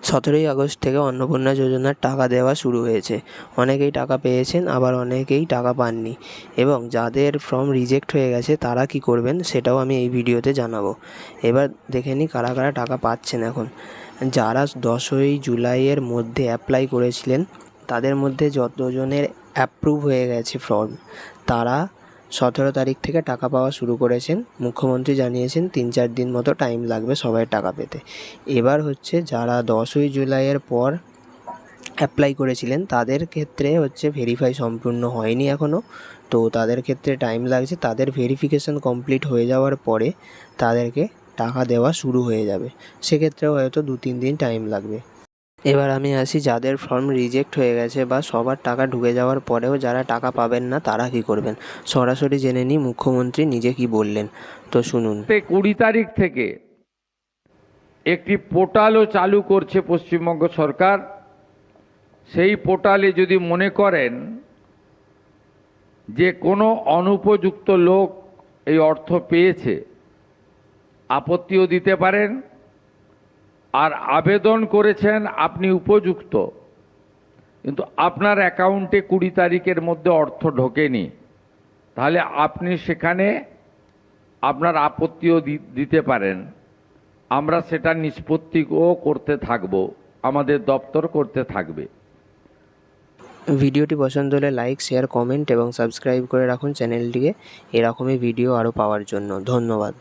17ই August থেকে অন্নপূর্ণা যোজনার টাকা দেওয়া শুরু হয়েছে। অনেকেই টাকা পেয়েছেন, আবার অনেকেই টাকা পাননি, এবং যাদের ফর্ম রিজেক্ট হয়ে গেছে তারা কি করবেন সেটাও আমি এই ভিডিওতে জানাবো। এবার দেখে নিই কারা কারা টাকা পাচ্ছেন এখন। যারা 10ই জুলাইয়ের মধ্যে অ্যাপ্লাই করেছিলেন তাদের মধ্যে যতজনের অ্যাপ্রুভ হয়ে গেছে ফর্ম, তারা 17 তারিখ থেকে টাকা পাওয়া শুরু করেছেন। মুখ্যমন্ত্রী জানিয়েছেন 3-4 দিন মতো টাইম লাগবে সবাই টাকা পেতে। এবার হচ্ছে যারা 10ই জুলাইয়ের পর অ্যাপ্লাই করেছিলেন তাদের ক্ষেত্রে হচ্ছে ভেরিফাই সম্পূর্ণ হয়নি এখনও, তো তাদের ক্ষেত্রে টাইম লাগছে। তাদের ভেরিফিকেশন কমপ্লিট হয়ে যাওয়ার পরে তাদেরকে টাকা দেওয়া শুরু হয়ে যাবে, সেক্ষেত্রেও হয়তো 2-3 দিন টাইম লাগবে। এবার আমি আসি যাদের ফর্ম রিজেক্ট হয়ে গেছে বা সবার টাকা ঢুকে যাওয়ার পরেও যারা টাকা পাবেন না তারা কি করবেন। সরাসরি জেনে নিই মুখ্যমন্ত্রী নিজে কি বললেন, তো শুনুন। 20 তারিখ থেকে একটি পোর্টালও চালু করছে পশ্চিমবঙ্গ সরকার। সেই পোর্টালে যদি মনে করেন যে কোনো অনুপযুক্ত লোক এই অর্থ পেয়েছে, আপত্তিও দিতে পারেন। আর আবেদন করেছেন আপনি উপযুক্ত, কিন্তু আপনার অ্যাকাউন্টে 20 তারিখের মধ্যে অর্থ ঢোকেনি, তাহলে আপনি সেখানে আপনার আপত্তিও দিতে পারেন। আমরা সেটা নিষ্পত্তিও করতে থাকব, আমাদের দপ্তর করতে থাকবে। ভিডিওটি পছন্দ হলে লাইক, শেয়ার, কমেন্ট এবং সাবস্ক্রাইব করে রাখুন চ্যানেলটিকে এরকমই ভিডিও আরও পাওয়ার জন্য। ধন্যবাদ।